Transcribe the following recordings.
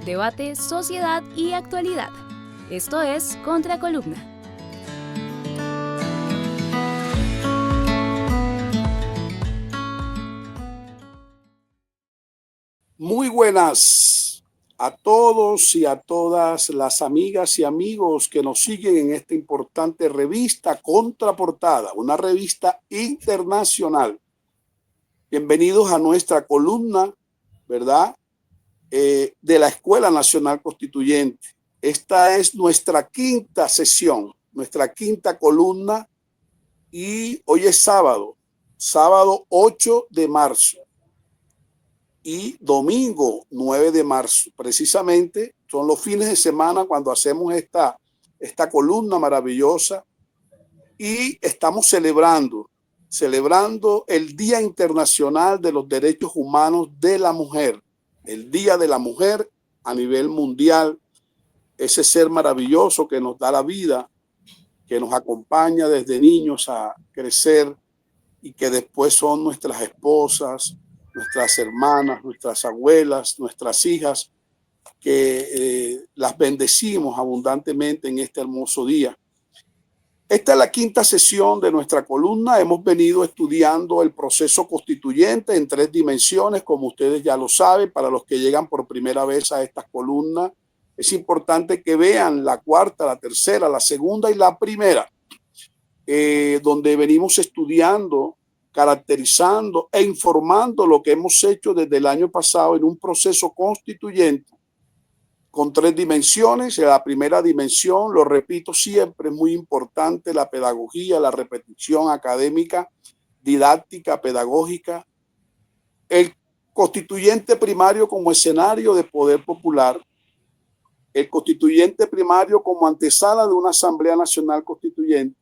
debate, sociedad y actualidad. Esto es Contracolumna. Muy buenas a todos y a todas las amigas y amigos que nos siguen en esta importante revista Contraportada, una revista internacional. Bienvenidos a nuestra columna, ¿verdad? De la Escuela Nacional Constituyente. Esta es nuestra quinta sesión, nuestra quinta columna, y hoy es sábado 8 de marzo. Y domingo 9 de marzo. Precisamente son los fines de semana cuando hacemos esta columna maravillosa y estamos celebrando el Día Internacional de los Derechos Humanos de la Mujer, el Día de la Mujer a nivel mundial, ese ser maravilloso que nos da la vida, que nos acompaña desde niños a crecer y que después son nuestras esposas, nuestras hermanas, nuestras abuelas, nuestras hijas, que las bendecimos abundantemente en este hermoso día. Esta es la quinta sesión de nuestra columna. Hemos venido estudiando el proceso constituyente en 3 dimensiones, como ustedes ya lo saben. Para los que llegan por primera vez a esta columna, es importante que vean la cuarta, la tercera, la segunda y la primera, donde venimos estudiando, caracterizando e informando lo que hemos hecho desde el año pasado en un proceso constituyente con 3 dimensiones. La primera dimensión, lo repito siempre, es muy importante, la pedagogía, la repetición académica, didáctica, pedagógica. El constituyente primario como escenario de poder popular, el constituyente primario como antesala de una Asamblea Nacional Constituyente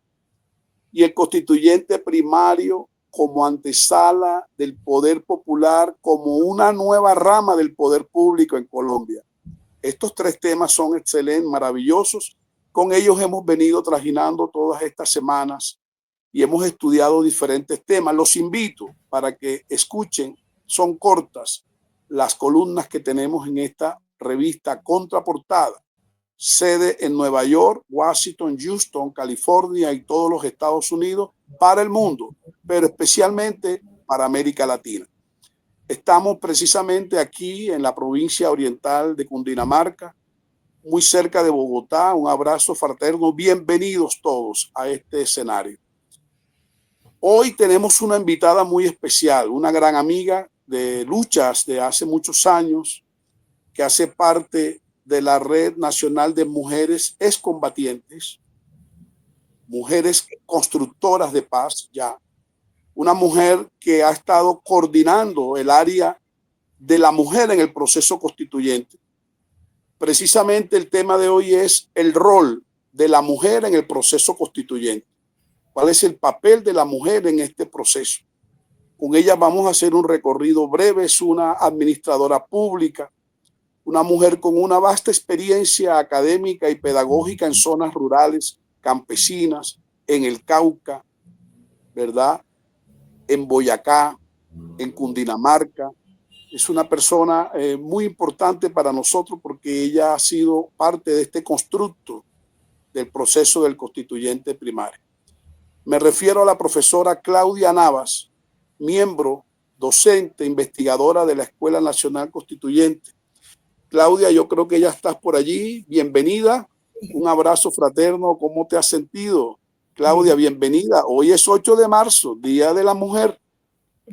y el constituyente primario como antesala del poder popular, como una nueva rama del poder público en Colombia. Estos 3 temas son excelentes, maravillosos. Con ellos hemos venido trajinando todas estas semanas y hemos estudiado diferentes temas. Los invito para que escuchen, son cortas las columnas que tenemos en esta revista Contraportada. Sede en Nueva York, Washington, Houston, California y todos los Estados Unidos para el mundo, pero especialmente para América Latina. Estamos precisamente aquí en la provincia oriental de Cundinamarca, muy cerca de Bogotá. Un abrazo fraterno. Bienvenidos todos a este escenario. Hoy tenemos una invitada muy especial, una gran amiga de luchas de hace muchos años, que hace parte de la Red Nacional de Mujeres Excombatientes, mujeres constructoras de paz ya. Una mujer que ha estado coordinando el área de la mujer en el proceso constituyente. Precisamente el tema de hoy es el rol de la mujer en el proceso constituyente. ¿Cuál es el papel de la mujer en este proceso? Con ella vamos a hacer un recorrido breve. Es una administradora pública, una mujer con una vasta experiencia académica y pedagógica en zonas rurales, campesinas, en el Cauca, ¿verdad? En Boyacá, en Cundinamarca. Es una persona muy importante para nosotros porque ella ha sido parte de este constructo del proceso del constituyente primario. Me refiero a la profesora Claudia Navas, miembro, docente, investigadora de la Escuela Nacional Constituyente. Claudia, yo creo que ya estás por allí. Bienvenida. Un abrazo fraterno. ¿Cómo te has sentido? Claudia, bienvenida. Hoy es 8 de marzo, Día de la Mujer.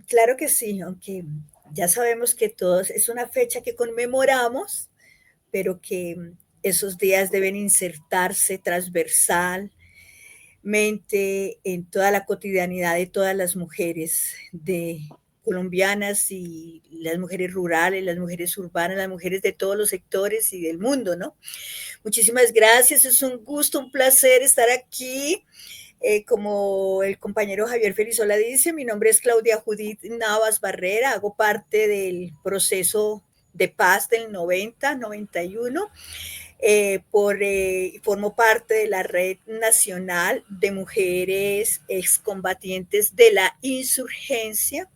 Claro que sí, aunque ya sabemos que todos es una fecha que conmemoramos, pero que esos días deben insertarse transversalmente en toda la cotidianidad de todas las mujeres de colombianas y las mujeres rurales, las mujeres urbanas, las mujeres de todos los sectores y del mundo, ¿no? Muchísimas gracias, es un gusto, un placer estar aquí. Como el compañero Javier Felizola dice, mi nombre es Claudia Judith Navas Barrera, hago parte del proceso de paz del 90-91, formo parte de la Red Nacional de Mujeres Excombatientes de la Insurgencia,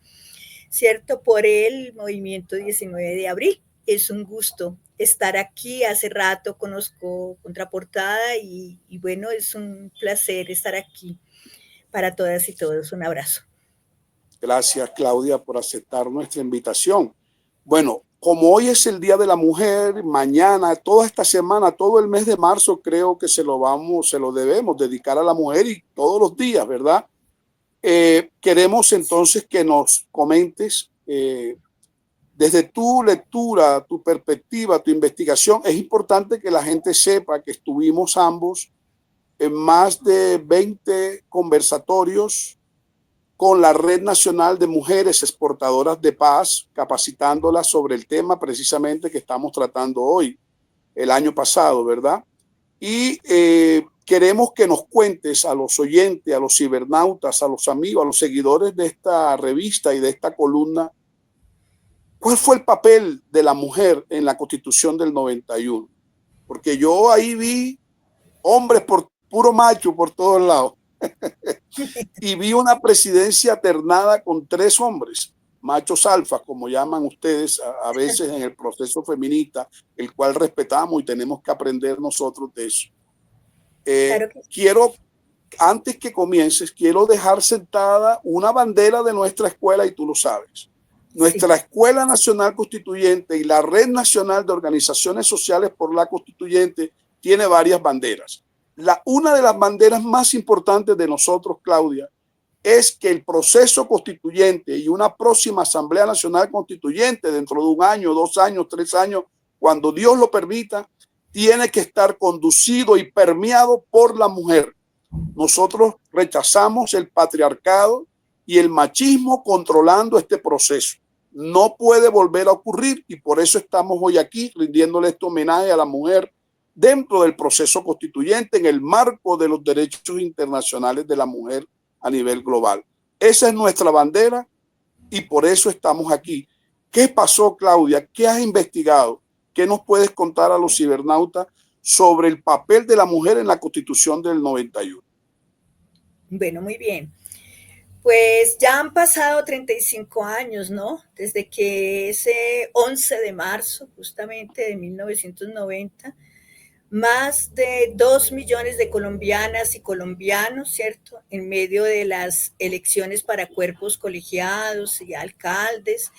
¿cierto? Por el movimiento 19 de abril. es un gusto estar aquí. Hace rato conozco Contraportada y bueno, es un placer estar aquí para todas y todos. Un abrazo. Gracias, Claudia, por aceptar nuestra invitación. Bueno, como hoy es el Día de la Mujer, mañana, toda esta semana, todo el mes de marzo, creo que se lo debemos dedicar a la mujer y todos los días, ¿verdad? Queremos entonces que nos comentes desde tu lectura, tu perspectiva, tu investigación. Es importante que la gente sepa que estuvimos ambos en más de 20 conversatorios con la Red Nacional de Mujeres Exportadoras de Paz, capacitándolas sobre el tema precisamente que estamos tratando hoy, el año pasado, ¿verdad? Y queremos que nos cuentes a los oyentes, a los cibernautas, a los amigos, a los seguidores de esta revista y de esta columna, ¿cuál fue el papel de la mujer en la Constitución del 91? Porque yo ahí vi hombres por puro macho por todos lados. Y vi una presidencia alternada con 3 hombres, machos alfa, como llaman ustedes a veces en el proceso feminista, el cual respetamos y tenemos que aprender nosotros de eso. Claro que Quiero, antes que comiences, quiero dejar sentada una bandera de nuestra escuela y tú lo sabes. Nuestra sí. Escuela Nacional Constituyente y la Red Nacional de Organizaciones Sociales por la Constituyente tiene varias banderas. Una de las banderas más importantes de nosotros, Claudia, es que el proceso constituyente y una próxima Asamblea Nacional Constituyente dentro de 1 año, 2 años, 3 años, cuando Dios lo permita, tiene que estar conducido y permeado por la mujer. Nosotros rechazamos el patriarcado y el machismo controlando este proceso. No puede volver a ocurrir y por eso estamos hoy aquí rindiéndole este homenaje a la mujer dentro del proceso constituyente en el marco de los derechos internacionales de la mujer a nivel global. Esa es nuestra bandera y por eso estamos aquí. ¿Qué pasó, Claudia? ¿Qué has investigado? ¿Qué nos puedes contar a los cibernautas sobre el papel de la mujer en la Constitución del 91? Bueno, muy bien. Pues ya han pasado 35 años, ¿no? Desde que ese 11 de marzo, justamente de 1990, más de 2 millones de colombianas y colombianos, ¿cierto? En medio de las elecciones para cuerpos colegiados y alcaldes,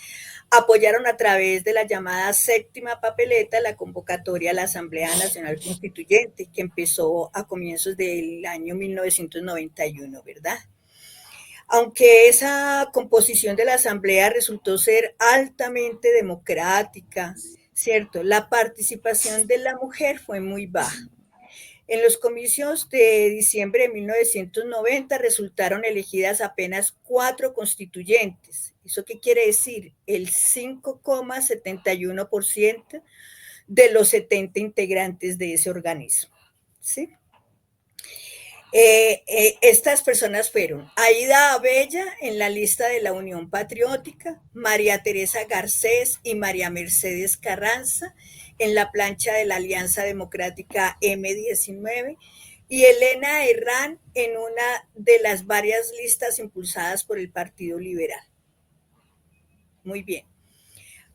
apoyaron a través de la llamada séptima papeleta la convocatoria a la Asamblea Nacional Constituyente, que empezó a comienzos del año 1991, ¿verdad? Aunque esa composición de la Asamblea resultó ser altamente democrática, ¿cierto? La participación de la mujer fue muy baja. En los comicios de diciembre de 1990 resultaron elegidas apenas 4 constituyentes. ¿Eso qué quiere decir? El 5,71% de los 70 integrantes de ese organismo. ¿Sí? Estas personas fueron Aida Abella en la lista de la Unión Patriótica, María Teresa Garcés y María Mercedes Carranza en la plancha de la Alianza Democrática M19 y Elena Herrán en una de las varias listas impulsadas por el Partido Liberal. Muy bien.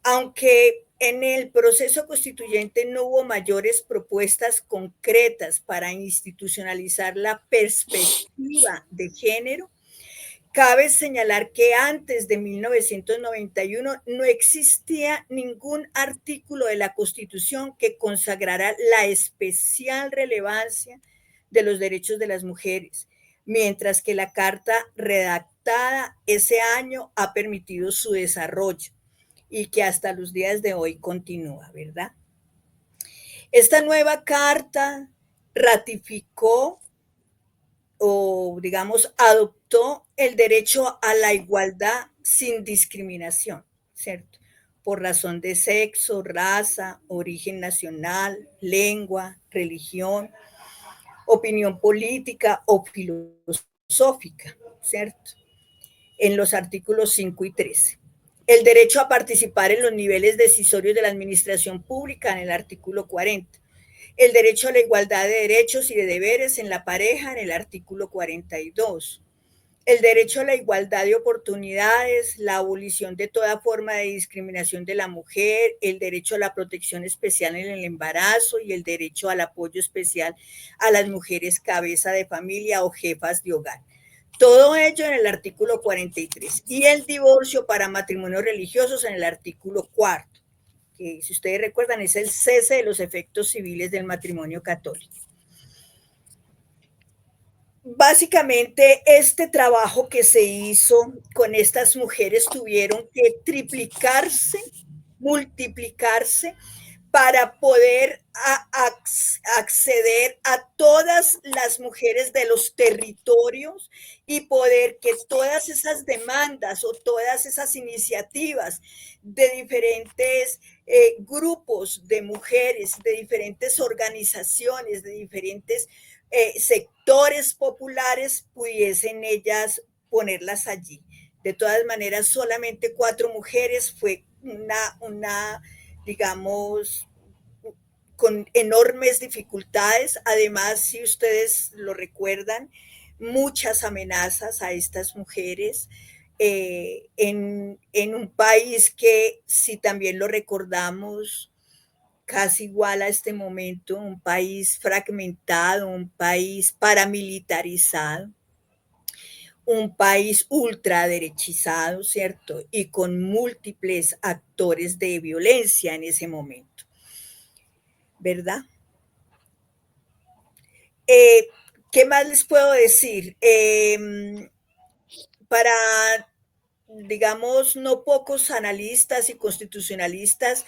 Aunque en el proceso constituyente no hubo mayores propuestas concretas para institucionalizar la perspectiva de género, cabe señalar que antes de 1991 no existía ningún artículo de la Constitución que consagrara la especial relevancia de los derechos de las mujeres, mientras que la Carta redactada ese año ha permitido su desarrollo y que hasta los días de hoy continúa, ¿verdad? Esta nueva carta ratificó o, digamos, adoptó el derecho a la igualdad sin discriminación, ¿cierto? Por razón de sexo, raza, origen nacional, lengua, religión, opinión política o filosófica, ¿cierto? En los artículos 5 y 13. El derecho a participar en los niveles decisorios de la administración pública en el artículo 40. El derecho a la igualdad de derechos y de deberes en la pareja en el artículo 42. el derecho a la igualdad de oportunidades, la abolición de toda forma de discriminación de la mujer, el derecho a la protección especial en el embarazo y el derecho al apoyo especial a las mujeres cabeza de familia o jefas de hogar. Todo ello en el artículo 43. Y el divorcio para matrimonios religiosos en el artículo 4, que si ustedes recuerdan es el cese de los efectos civiles del matrimonio católico. Básicamente, este trabajo que se hizo con estas mujeres tuvieron que triplicarse, multiplicarse para poder acceder a todas las mujeres de los territorios y poder que todas esas demandas o todas esas iniciativas de diferentes grupos de mujeres, de diferentes organizaciones, de diferentes sectores populares pudiesen ellas ponerlas allí. De todas maneras, solamente 4 mujeres fue una digamos, con enormes dificultades. Además, si ustedes lo recuerdan, muchas amenazas a estas mujeres en un país que, si también lo recordamos, casi igual a este momento, un país fragmentado, un país paramilitarizado, un país ultraderechizado, ¿cierto? Y con múltiples actores de violencia en ese momento, ¿verdad? ¿Qué más les puedo decir? Para, digamos, no pocos analistas y constitucionalistas,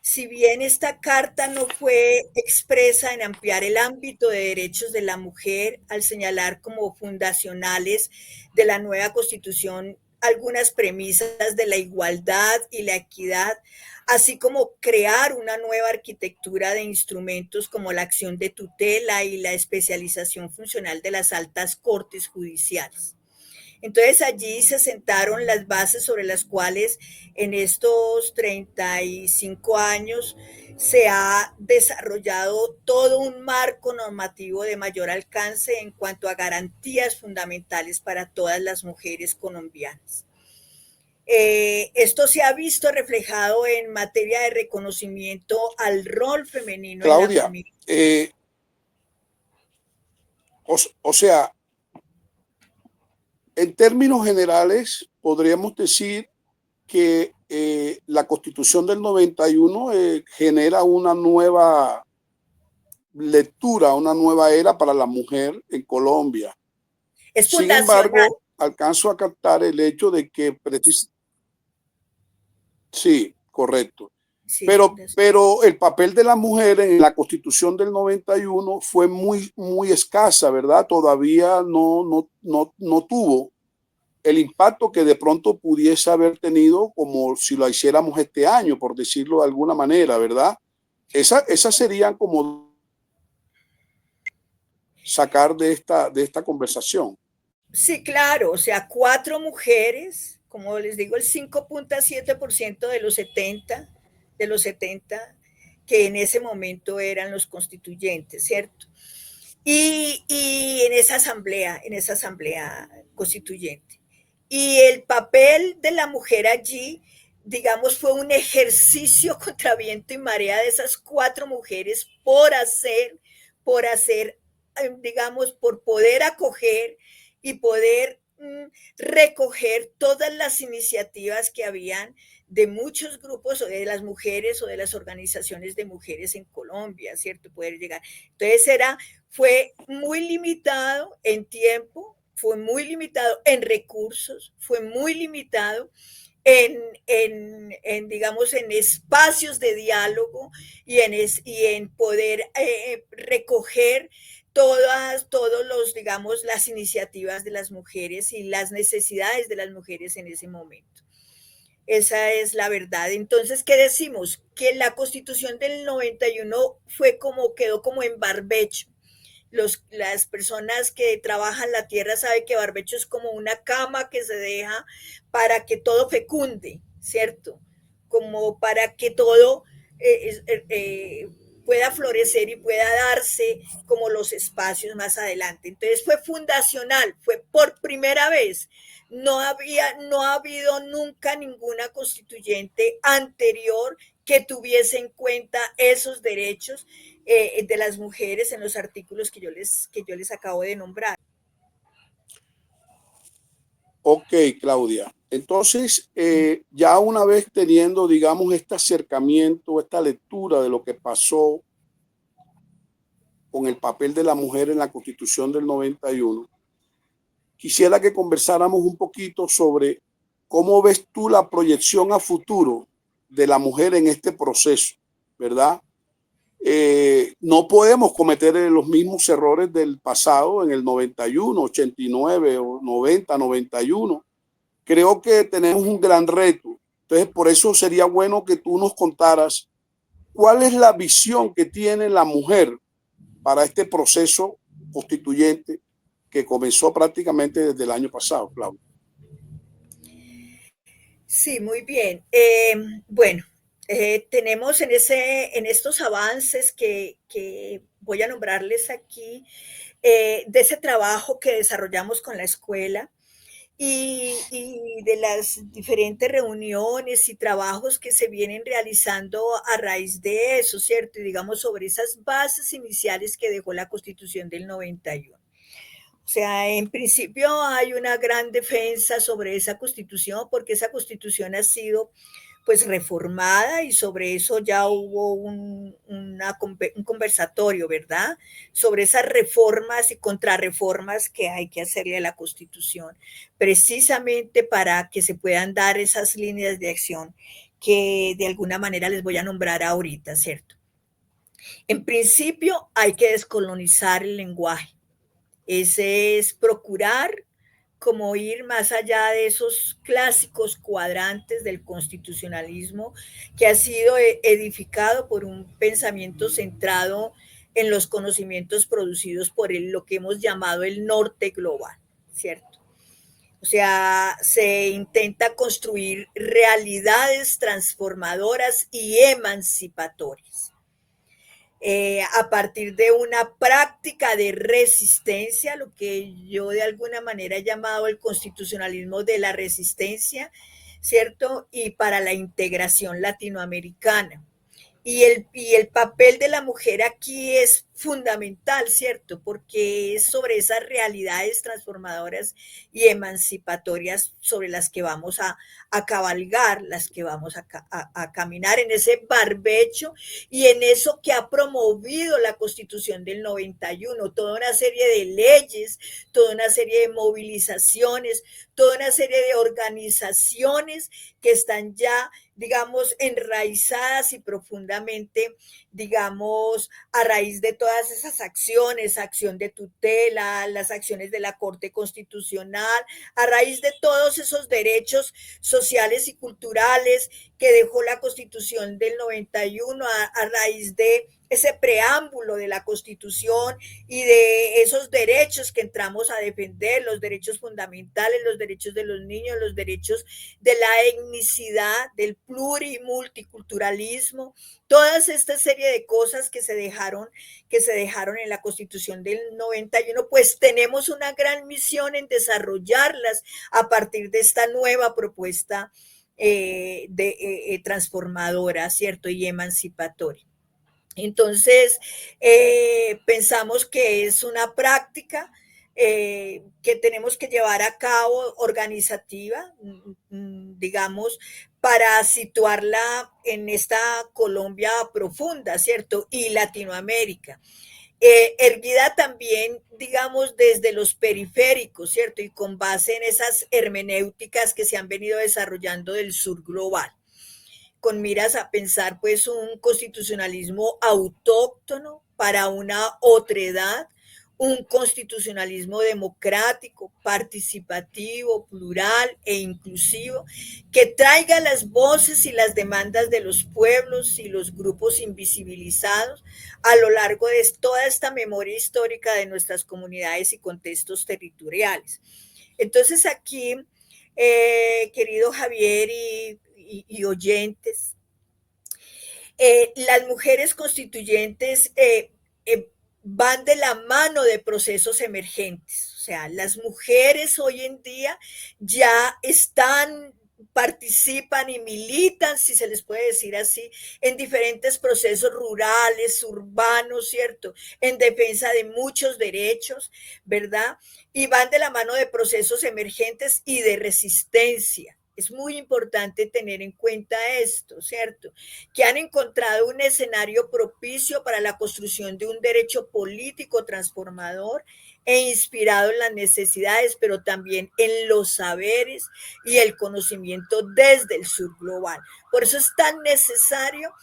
si bien esta carta no fue expresa en ampliar el ámbito de derechos de la mujer al señalar como fundacionales de la nueva constitución algunas premisas de la igualdad y la equidad, así como crear una nueva arquitectura de instrumentos como la acción de tutela y la especialización funcional de las altas cortes judiciales. Entonces allí se sentaron las bases sobre las cuales en estos 35 años se ha desarrollado todo un marco normativo de mayor alcance en cuanto a garantías fundamentales para todas las mujeres colombianas. Esto se ha visto reflejado en materia de reconocimiento al rol femenino Claudia, en la familia. O sea, en términos generales, podríamos decir que la Constitución del 91 genera una nueva lectura, una nueva era para la mujer en Colombia. Es Sin fundacional. embargo, alcanzo a captar el hecho de que sí, correcto. Sí, pero el papel de la mujer en la Constitución del 91 fue muy escasa, ¿verdad? Todavía no tuvo el impacto que de pronto pudiese haber tenido como si lo hiciéramos este año, por decirlo de alguna manera, ¿verdad? Esas serían como sacar de esta conversación. Sí, claro, o sea, 4 mujeres, como les digo, el 5.7% de los 70 que en ese momento eran los constituyentes, ¿cierto? Y en esa asamblea constituyente. Y el papel de la mujer allí, digamos, fue un ejercicio contra viento y marea de esas 4 mujeres por hacer, digamos, por poder acoger y poder recoger todas las iniciativas que habían de muchos grupos o de las mujeres o de las organizaciones de mujeres en Colombia, ¿cierto? Poder llegar. Entonces fue muy limitado en tiempo, fue muy limitado en recursos, fue muy limitado digamos, en espacios de diálogo y en poder recoger todos los, digamos, las iniciativas de las mujeres y las necesidades de las mujeres en ese momento. Esa es la verdad. Entonces, ¿qué decimos? Que la Constitución del 91 quedó como en barbecho. Las personas que trabajan la tierra saben que barbecho es como una cama que se deja para que todo fecunde, ¿cierto? Como para que todo pueda florecer y pueda darse como los espacios más adelante. Entonces fue fundacional, fue por primera vez. No ha habido nunca ninguna constituyente anterior que tuviese en cuenta esos derechos de las mujeres en los artículos que yo les acabo de nombrar. Ok, Claudia. Entonces, ya una vez teniendo, digamos, este acercamiento, esta lectura de lo que pasó con el papel de la mujer en la Constitución del 91, quisiera que conversáramos un poquito sobre cómo ves tú la proyección a futuro de la mujer en este proceso, ¿verdad? No podemos cometer los mismos errores del pasado en el 91, 89, o 90, 91. Creo que tenemos un gran reto. Entonces, por eso sería bueno que tú nos contaras cuál es la visión que tiene la mujer para este proceso constituyente que comenzó prácticamente desde el año pasado, Claudia. Sí, muy bien. Bueno, tenemos en estos avances que voy a nombrarles aquí, de ese trabajo que desarrollamos con la escuela y de las diferentes reuniones y trabajos que se vienen realizando a raíz de eso, ¿cierto? Y digamos sobre esas bases iniciales que dejó la Constitución del 91. O sea, en principio hay una gran defensa sobre esa constitución porque esa constitución ha sido pues reformada y sobre eso ya hubo un conversatorio, ¿verdad? Sobre esas reformas y contrarreformas que hay que hacerle a la constitución, precisamente para que se puedan dar esas líneas de acción que de alguna manera les voy a nombrar ahorita, ¿cierto? En principio hay que descolonizar el lenguaje. Ese es procurar como ir más allá de esos clásicos cuadrantes del constitucionalismo que ha sido edificado por un pensamiento centrado en los conocimientos producidos por lo que hemos llamado el norte global, ¿cierto? O sea, se intenta construir realidades transformadoras y emancipatorias. A partir de una práctica de resistencia, lo que yo de alguna manera he llamado el constitucionalismo de la resistencia, ¿cierto? Y para la integración latinoamericana. Y el papel de la mujer aquí es fundamental, ¿cierto? Porque es sobre esas realidades transformadoras y emancipatorias sobre las que vamos a cabalgar, las que vamos a caminar en ese barbecho y en eso que ha promovido la Constitución del 91, toda una serie de leyes, toda una serie de movilizaciones, toda una serie de organizaciones que están ya, digamos, enraizadas y profundamente, digamos, a raíz de todas esas acciones, acción de tutela, las acciones de la Corte Constitucional, a raíz de todos esos derechos sociales y culturales que dejó la Constitución del 91, a raíz de ese preámbulo de la Constitución y de esos derechos que entramos a defender, los derechos fundamentales, los derechos de los niños, los derechos de la etnicidad, del plurimulticulturalismo, todas esta serie de cosas que se dejaron en la Constitución del 91, pues tenemos una gran misión en desarrollarlas a partir de esta nueva propuesta transformadora, ¿cierto? Y emancipatoria. Entonces, pensamos que es una práctica que tenemos que llevar a cabo organizativa, digamos, para situarla en esta Colombia profunda, ¿cierto? Y Latinoamérica. Erguida también, digamos, desde los periféricos, ¿cierto? Y con base en esas hermenéuticas que se han venido desarrollando del sur global, con miras a pensar pues un constitucionalismo autóctono para una otredad, un constitucionalismo democrático, participativo, plural e inclusivo, que traiga las voces y las demandas de los pueblos y los grupos invisibilizados a lo largo de toda esta memoria histórica de nuestras comunidades y contextos territoriales. Entonces aquí, querido Javier y oyentes, Las mujeres constituyentes van de la mano de procesos emergentes. O sea, las mujeres hoy en día ya participan y militan, si se les puede decir así, en diferentes procesos rurales, urbanos, ¿cierto? En defensa de muchos derechos, ¿verdad? Y van de la mano de procesos emergentes y de resistencia. Es muy importante tener en cuenta esto, ¿cierto? Que han encontrado un escenario propicio para la construcción de un derecho político transformador e inspirado en las necesidades, pero también en los saberes y el conocimiento desde el sur global. Por eso es tan necesario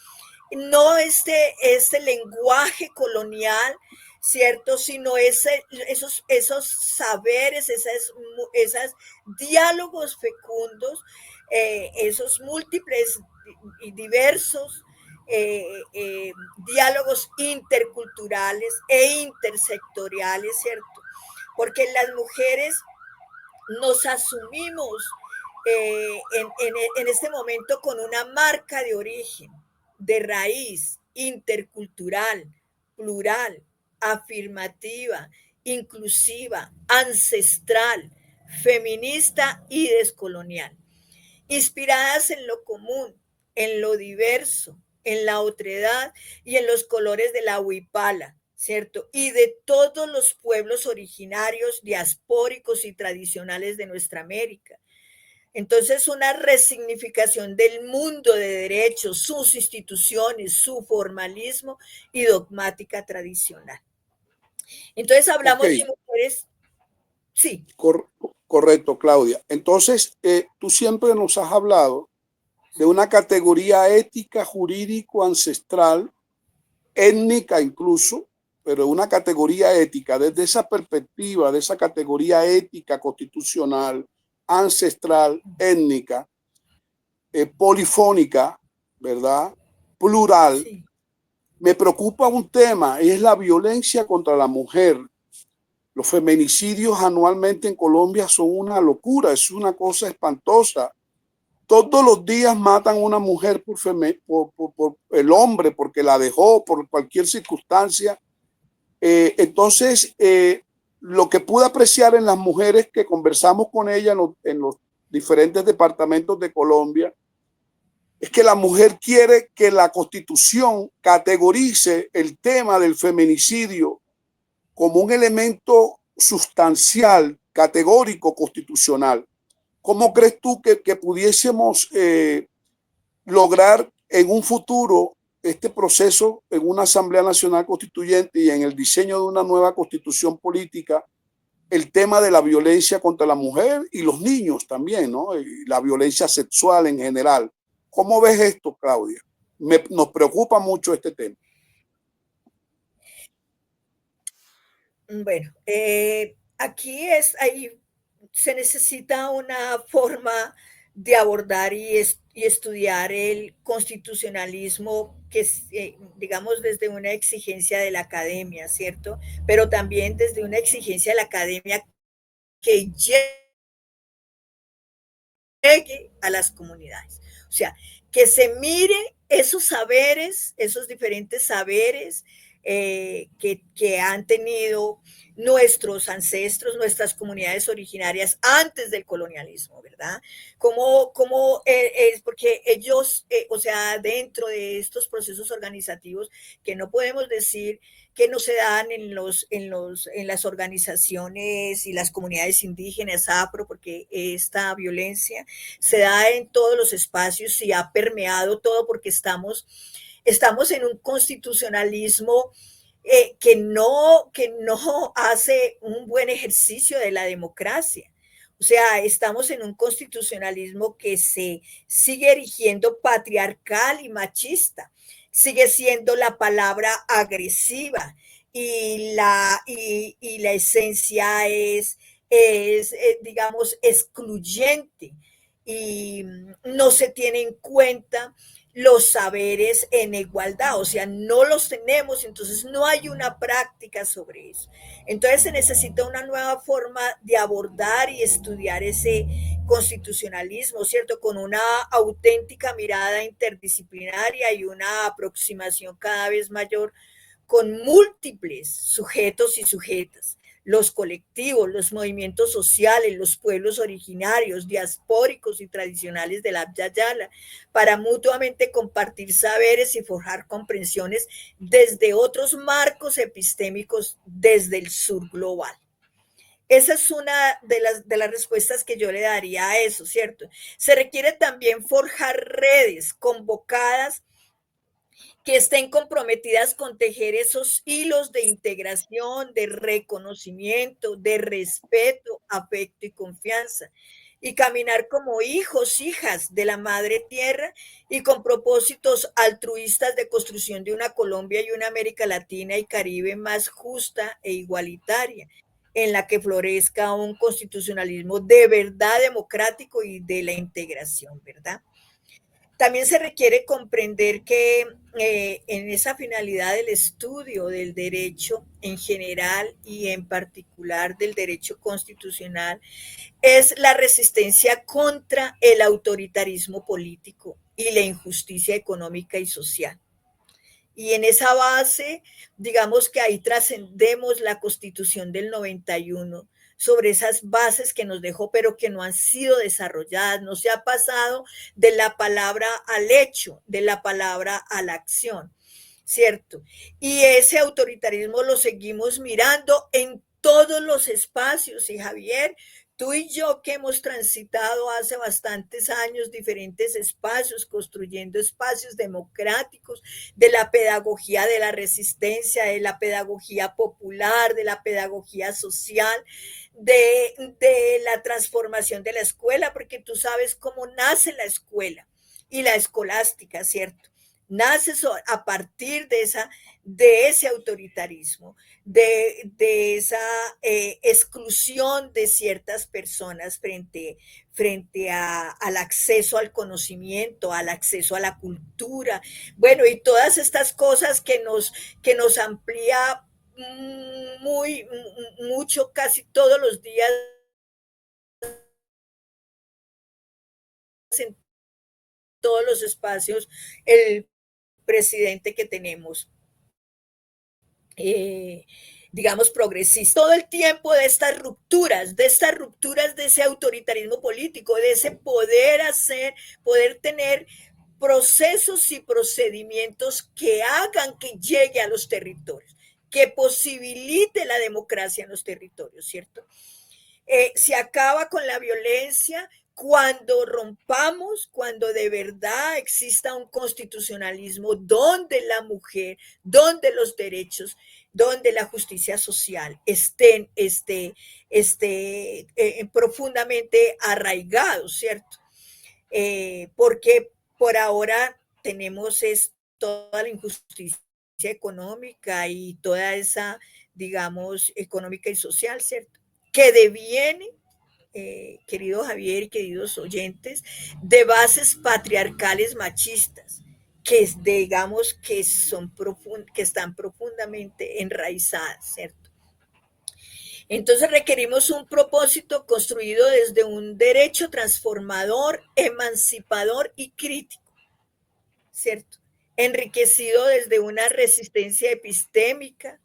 no este lenguaje colonial, ¿cierto? Sino esos saberes, esas diálogos fecundos, esos múltiples y diversos diálogos interculturales e intersectoriales, ¿cierto? Porque las mujeres nos asumimos en este momento con una marca de origen, de raíz, intercultural, plural, afirmativa, inclusiva, ancestral, feminista y descolonial, inspiradas en lo común, en lo diverso, en la otredad y en los colores de la huipala, ¿cierto? Y de todos los pueblos originarios, diaspóricos y tradicionales de nuestra América. Entonces, una resignificación del mundo de derechos, sus instituciones, su formalismo y dogmática tradicional. Entonces, hablamos Ok, de mujeres, sí. correcto, Claudia. Entonces, tú siempre nos has hablado de una categoría ética, jurídico, ancestral, étnica incluso, pero una categoría ética, desde esa perspectiva, de esa categoría ética, constitucional, ancestral, étnica, polifónica, ¿verdad? Plural. Sí. Me preocupa un tema y es la violencia contra la mujer. Los feminicidios anualmente en Colombia son una locura, es una cosa espantosa. Todos los días matan a una mujer por el hombre, porque la dejó, por cualquier circunstancia. Entonces, lo que pude apreciar en las mujeres que conversamos con ellas en los diferentes departamentos de Colombia, es que la mujer quiere que la Constitución categorice el tema del feminicidio como un elemento sustancial, categórico, constitucional. ¿Cómo crees tú que pudiésemos lograr en un futuro este proceso en una Asamblea Nacional Constituyente y en el diseño de una nueva constitución política, el tema de la violencia contra la mujer y los niños también, ¿no? Y la violencia sexual en general? ¿Cómo ves esto, Claudia? Nos preocupa mucho este tema. Bueno, aquí ahí se necesita una forma de abordar y estudiar el constitucionalismo que es, digamos, desde una exigencia de la academia, ¿cierto? Pero también desde una exigencia de la academia que llegue a las comunidades. O sea, que se mire esos saberes, esos diferentes saberes que han tenido nuestros ancestros, nuestras comunidades originarias antes del colonialismo, ¿verdad? Como es porque ellos, o sea, dentro de estos procesos organizativos, que no podemos decir que no se dan en las organizaciones y las comunidades indígenas afro, porque esta violencia se da en todos los espacios y ha permeado todo porque estamos en un constitucionalismo que no hace un buen ejercicio de la democracia. O sea, estamos en un constitucionalismo que se sigue erigiendo patriarcal y machista, sigue siendo la palabra agresiva y la esencia es digamos, excluyente. y no se tiene en cuenta los saberes en igualdad, o sea, no los tenemos, entonces no hay una práctica sobre eso. Entonces se necesita una nueva forma de abordar y estudiar ese constitucionalismo, ¿cierto? Con una auténtica mirada interdisciplinaria y una aproximación cada vez mayor con múltiples sujetos y sujetas, los colectivos, los movimientos sociales, los pueblos originarios, diaspóricos y tradicionales de la Abya Yala, para mutuamente compartir saberes y forjar comprensiones desde otros marcos epistémicos desde el sur global. Esa es una de las respuestas que yo le daría a eso, ¿cierto? Se requiere también forjar redes convocadas que estén comprometidas con tejer esos hilos de integración, de reconocimiento, de respeto, afecto y confianza, y caminar como hijos, hijas de la madre tierra y con propósitos altruistas de construcción de una Colombia y una América Latina y Caribe más justa e igualitaria, en la que florezca un constitucionalismo de verdad democrático y de la integración, ¿verdad? También se requiere comprender que en esa finalidad del estudio del derecho en general y en particular del derecho constitucional es la resistencia contra el autoritarismo político y la injusticia económica y social. Y en esa base, digamos que ahí trascendemos la Constitución del 91 sobre esas bases que nos dejó, pero que no han sido desarrolladas, no se ha pasado de la palabra al hecho, de la palabra a la acción, ¿cierto? Y ese autoritarismo lo seguimos mirando en todos los espacios, y Javier, tú y yo que hemos transitado hace bastantes años diferentes espacios, construyendo espacios democráticos, de la pedagogía de la resistencia, de la pedagogía popular, de la pedagogía social, de la transformación de la escuela, porque tú sabes cómo nace la escuela y la escolástica, ¿cierto? Nace a partir de ese autoritarismo, de esa exclusión de ciertas personas frente al acceso al conocimiento, al acceso a la cultura, bueno, y todas estas cosas que nos amplía mucho, casi todos los días en todos los espacios, el presidente que tenemos, digamos, progresista. Todo el tiempo de estas rupturas de ese autoritarismo político, de ese poder tener procesos y procedimientos que hagan que llegue a los territorios, que posibilite la democracia en los territorios, ¿cierto? Se acaba con la violencia cuando rompamos, cuando de verdad exista un constitucionalismo donde la mujer, donde los derechos, donde la justicia social estén profundamente arraigados, ¿cierto? Porque por ahora tenemos toda la injusticia económica y toda esa, digamos, económica y social, ¿cierto? Que deviene, querido Javier y queridos oyentes, de bases patriarcales machistas, que digamos que que están profundamente enraizadas, ¿cierto? Entonces requerimos un propósito construido desde un derecho transformador, emancipador y crítico, ¿cierto? Enriquecido desde una resistencia epistémica,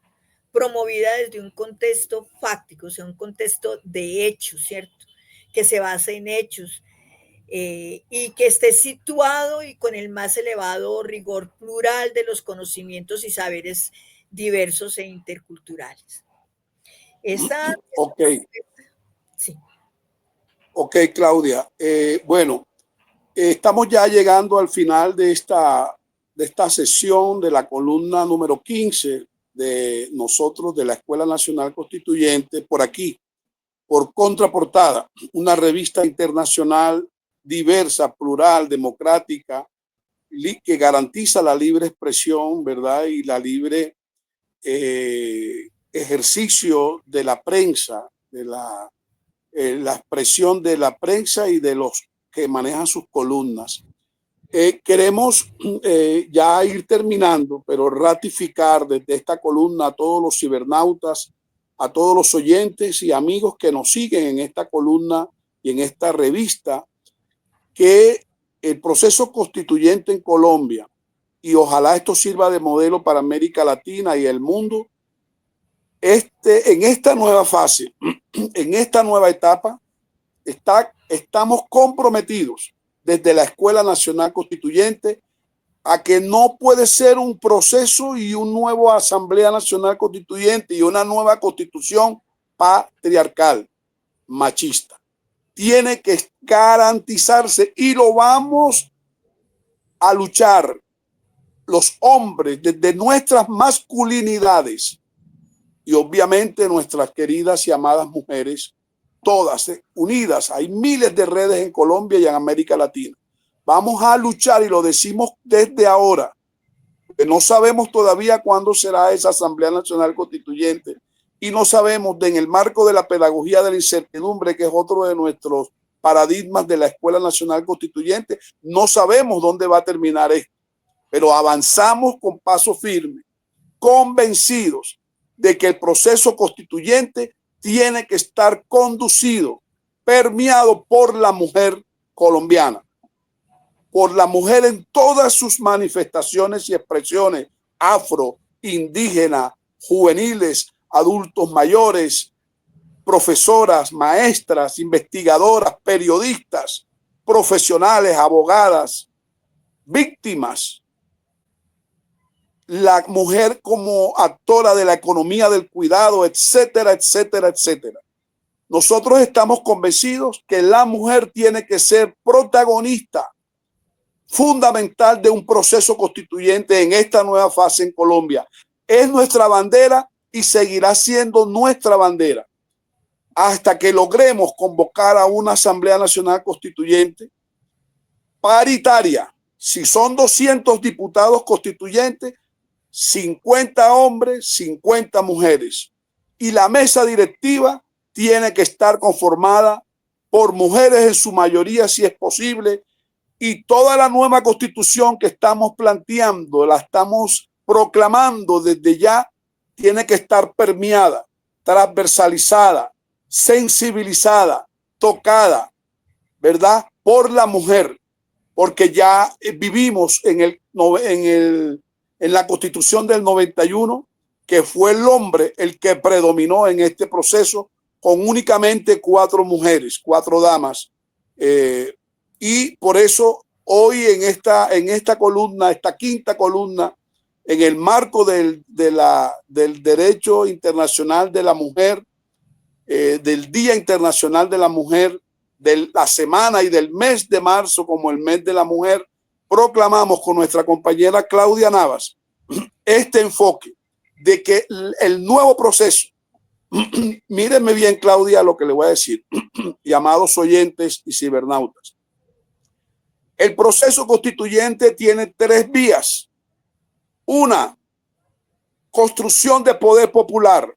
promovida desde un contexto fáctico, o sea, un contexto de hechos, ¿cierto? Que se basa en hechos y que esté situado y con el más elevado rigor plural de los conocimientos y saberes diversos e interculturales. Esa, Ok, sí. ok, Claudia. Bueno, estamos ya llegando al final de esta sesión de la columna número 15 de nosotros, de la Escuela Nacional Constituyente, por aquí, por Contraportada, una revista internacional diversa, plural, democrática, que garantiza la libre expresión, ¿verdad? Y la libre ejercicio de la prensa, de la expresión de la prensa y de los que manejan sus columnas. Queremos ya ir terminando, pero ratificar desde esta columna a todos los cibernautas, a todos los oyentes y amigos que nos siguen en esta columna y en esta revista, que el proceso constituyente en Colombia, y ojalá esto sirva de modelo para América Latina y el mundo, en esta nueva fase, en esta nueva etapa, estamos comprometidos desde la Escuela Nacional Constituyente a que no puede ser un proceso y un nuevo Asamblea Nacional Constituyente y una nueva constitución patriarcal, machista. Tiene que garantizarse y lo vamos a luchar los hombres desde nuestras masculinidades y obviamente nuestras queridas y amadas mujeres, todas unidas. Hay miles de redes en Colombia y en América Latina. Vamos a luchar y lo decimos desde ahora, que no sabemos todavía cuándo será esa Asamblea Nacional Constituyente y no sabemos en el marco de la pedagogía de la incertidumbre, que es otro de nuestros paradigmas de la Escuela Nacional Constituyente, no sabemos dónde va a terminar esto, pero avanzamos con paso firme, convencidos de que el proceso constituyente tiene que estar conducido, permeado por la mujer colombiana, por la mujer en todas sus manifestaciones y expresiones, afro, indígena, juveniles, adultos mayores, profesoras, maestras, investigadoras, periodistas, profesionales, abogadas, víctimas, la mujer como actora de la economía del cuidado, etcétera, etcétera, etcétera. Nosotros estamos convencidos que la mujer tiene que ser protagonista fundamental de un proceso constituyente en esta nueva fase en Colombia. Es nuestra bandera y seguirá siendo nuestra bandera hasta que logremos convocar a una Asamblea Nacional Constituyente paritaria. Si son 200 diputados constituyentes, 50 hombres, 50 mujeres. Y la mesa directiva tiene que estar conformada por mujeres en su mayoría, si es posible, y toda la nueva constitución que estamos planteando, la estamos proclamando desde ya, tiene que estar permeada, transversalizada, sensibilizada, tocada, ¿verdad? Por la mujer, porque ya vivimos en la Constitución del 91, que fue el hombre el que predominó en este proceso, con únicamente 4 mujeres, 4 damas. Y por eso hoy en esta columna, esta quinta columna, en el marco del derecho internacional de la mujer, del Día Internacional de la Mujer, de la semana y del mes de marzo como el mes de la mujer, proclamamos con nuestra compañera Claudia Navas este enfoque de que el nuevo proceso, mírenme bien, Claudia, lo que le voy a decir, y amados oyentes y cibernautas, el proceso constituyente tiene 3 vías. Una, construcción de poder popular.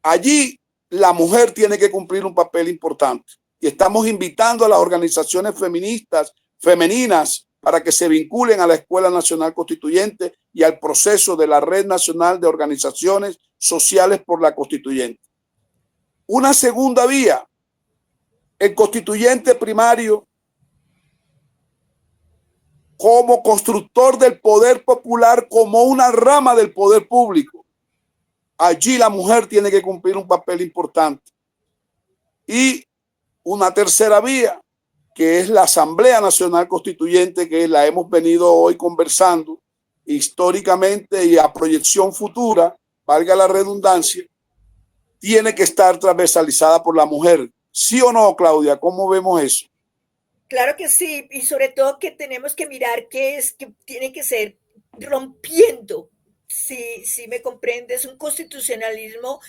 Allí la mujer tiene que cumplir un papel importante y estamos invitando a las organizaciones feministas, femeninas, para que se vinculen a la Escuela Nacional Constituyente y al proceso de la Red Nacional de Organizaciones Sociales por la Constituyente. Una segunda vía, el constituyente primario como constructor del poder popular, como una rama del poder público. Allí la mujer tiene que cumplir un papel importante. Y una tercera vía, que es la Asamblea Nacional Constituyente, que la hemos venido hoy conversando históricamente y a proyección futura, valga la redundancia, tiene que estar transversalizada por la mujer. ¿Sí o no, Claudia? ¿Cómo vemos eso? Claro que sí, y sobre todo que tenemos que mirar que tiene que ser rompiendo, si me comprendes, un constitucionalismo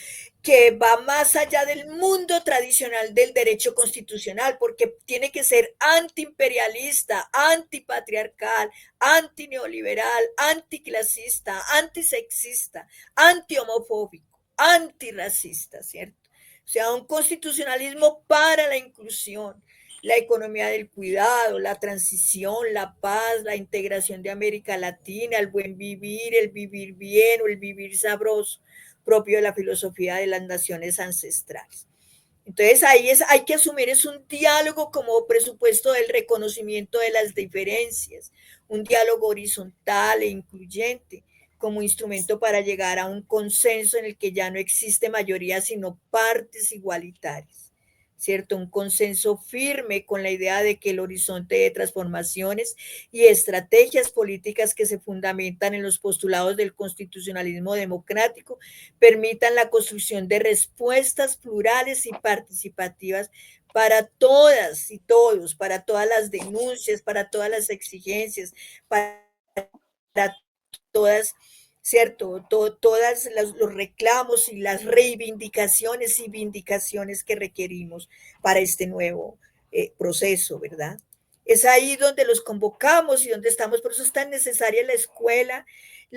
que va más allá del mundo tradicional del derecho constitucional, porque tiene que ser antiimperialista, antipatriarcal, antineoliberal, anticlasista, antisexista, antihomofóbico, antirracista, ¿cierto? O sea, un constitucionalismo para la inclusión. la economía del cuidado, la transición, la paz, la integración de América Latina, el buen vivir, el vivir bien o el vivir sabroso, propio de la filosofía de las naciones ancestrales. Entonces hay que asumir es un diálogo como presupuesto del reconocimiento de las diferencias, un diálogo horizontal e incluyente como instrumento para llegar a un consenso en el que ya no existe mayoría sino partes igualitarias. ¿Cierto? Un consenso firme con la idea de que el horizonte de transformaciones y estrategias políticas que se fundamentan en los postulados del constitucionalismo democrático permitan la construcción de respuestas plurales y participativas para todas y todos, para todas las denuncias, para todas las exigencias, para todas, ¿cierto? Todas los reclamos y las reivindicaciones y vindicaciones que requerimos para este nuevo proceso, ¿verdad? Es ahí donde los convocamos y donde estamos, por eso es tan necesaria la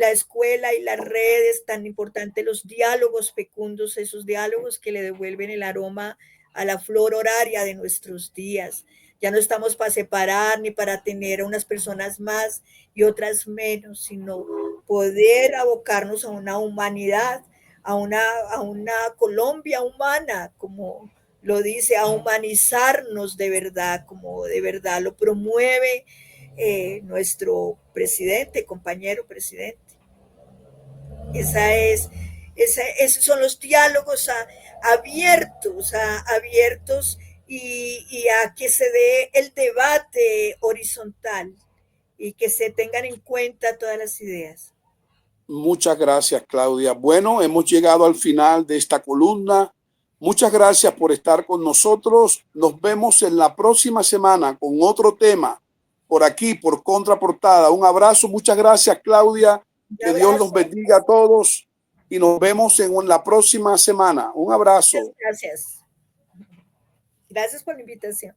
escuela y las redes, tan importante los diálogos fecundos, esos diálogos que le devuelven el aroma a la flor horaria de nuestros días. Ya no estamos para separar ni para tener a unas personas más y otras menos, sino poder abocarnos a una humanidad, a una Colombia humana, como lo dice, a humanizarnos de verdad, como de verdad lo promueve nuestro presidente, compañero presidente. Esos son los diálogos abiertos y a que se dé el debate horizontal y que se tengan en cuenta todas las ideas. Muchas gracias, Claudia. Bueno, hemos llegado al final de esta columna. Muchas gracias por estar con nosotros. Nos vemos en la próxima semana con otro tema por aquí, por Contraportada. Un abrazo. Muchas gracias, Claudia. Que Dios los bendiga a todos y nos vemos en la próxima semana. Un abrazo. Muchas gracias. Gracias por la invitación.